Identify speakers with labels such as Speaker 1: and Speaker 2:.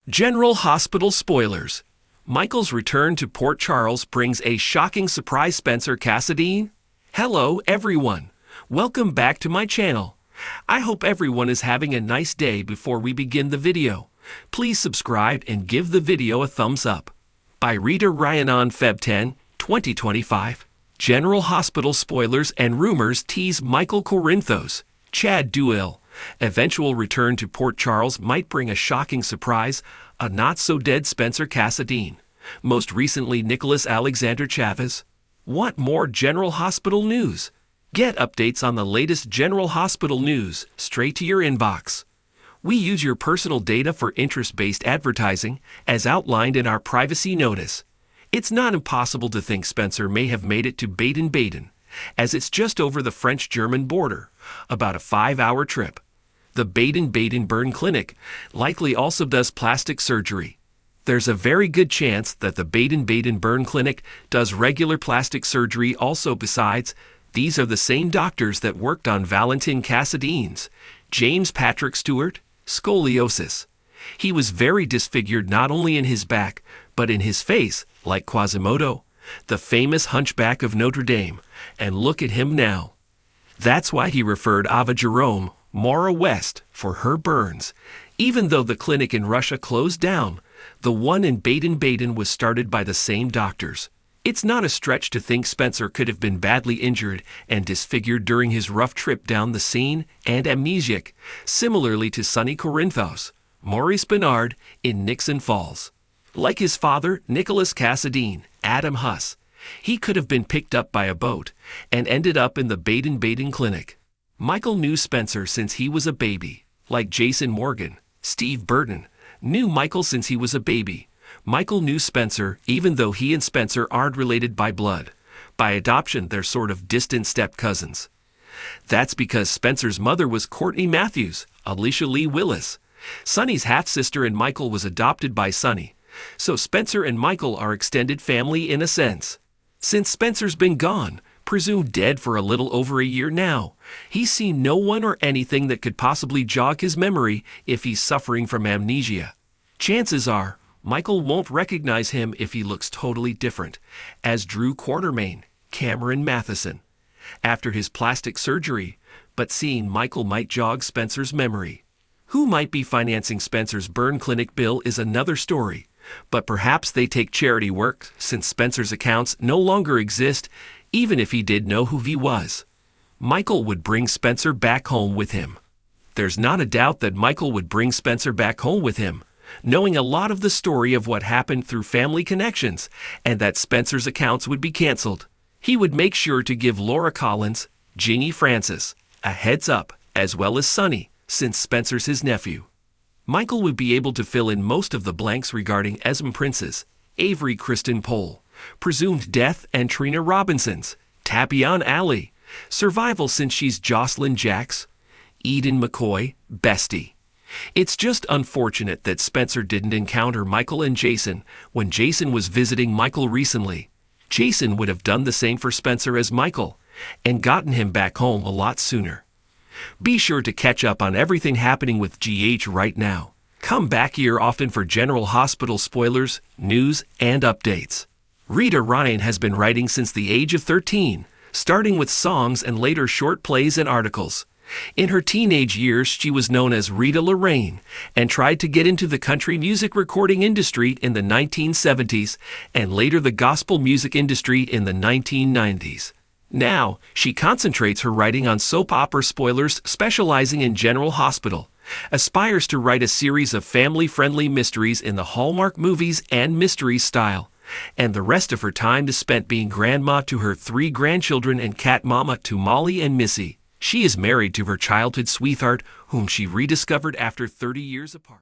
Speaker 1: General Hospital spoilers. Michael's return to Port Charles brings a shocking surprise. Spencer Cassadine? Hello, everyone. Welcome back to my channel. I hope everyone is having a nice day. Before we begin the video, please subscribe and give the video a thumbs up. By Rita Ryan on Feb 10, 2025. General Hospital spoilers and rumors tease Michael Corinthos, Chad Duell. Eventual return to Port Charles might bring a shocking surprise, a not-so-dead Spencer Cassadine. Most recently, Nicholas Alexander Chavez. Want more General Hospital news? Get updates on the latest General Hospital news straight to your inbox. We use your personal data for interest-based advertising, as outlined in our privacy notice. It's not impossible to think Spencer may have made it to Baden-Baden, as it's just over the French-German border, about a 5-hour trip. The Baden-Baden Burn Clinic likely also does plastic surgery. There's a very good chance that the Baden-Baden Burn Clinic does regular plastic surgery also. Besides, these are the same doctors that worked on Valentin Cassadine's, James Patrick Stewart, scoliosis. He was very disfigured not only in his back, but in his face, like Quasimodo, the famous hunchback of Notre Dame, and look at him now. That's why he referred Ava Jerome, Maura West, for her burns. Even though the clinic in Russia closed down, the one in Baden-Baden was started by the same doctors. It's not a stretch to think Spencer could have been badly injured and disfigured during his rough trip down the Seine and amnesiac, similarly to Sonny Corinthos, Maurice Bernard in Nixon Falls. Like his father, Nicholas Cassadine, Adam Huss, he could have been picked up by a boat and ended up in the Baden-Baden clinic. Michael knew Spencer since he was a baby. Like Jason Morgan, Steve Burton knew Michael since he was a baby. Michael knew Spencer even though he and Spencer aren't related by blood. By adoption, they're sort of distant step-cousins. That's because Spencer's mother was Courtney Matthews, Alicia Lee Willis. Sonny's half-sister, and Michael was adopted by Sonny. So Spencer and Michael are extended family in a sense. Since Spencer's been gone, presumed dead for a little over a year now, he's seen no one or anything that could possibly jog his memory if he's suffering from amnesia. Chances are, Michael won't recognize him if he looks totally different, as Drew Quartermain, Cameron Matheson, after his plastic surgery, but seeing Michael might jog Spencer's memory. Who might be financing Spencer's burn clinic bill is another story, but perhaps they take charity work since Spencer's accounts no longer exist. Even if he did know who he was, Michael would bring Spencer back home with him. There's not a doubt that Michael would bring Spencer back home with him, knowing a lot of the story of what happened through family connections, and that Spencer's accounts would be canceled. He would make sure to give Laura Collins, Ginny Francis, a heads up, as well as Sonny, since Spencer's his nephew. Michael would be able to fill in most of the blanks regarding Esme Prince's, Avery Kristen Pohl, presumed death, and Trina Robinson's, Tapion Alley, survival since she's Jocelyn Jacks, Eden McCoy, Bestie. It's just unfortunate that Spencer didn't encounter Michael and Jason when Jason was visiting Michael recently. Jason would have done the same for Spencer as Michael, and gotten him back home a lot sooner. Be sure to catch up on everything happening with GH right now. Come back here often for General Hospital spoilers, news, and updates. Rita Ryan has been writing since the age of 13, starting with songs and later short plays and articles. In her teenage years, she was known as Rita Lorraine and tried to get into the country music recording industry in the 1970s and later the gospel music industry in the 1990s. Now, she concentrates her writing on soap opera spoilers, specializing in General Hospital, aspires to write a series of family-friendly mysteries in the Hallmark movies and mystery style, and the rest of her time is spent being grandma to her 3 grandchildren and cat mama to Molly and Missy. She is married to her childhood sweetheart, whom she rediscovered after 30 years apart.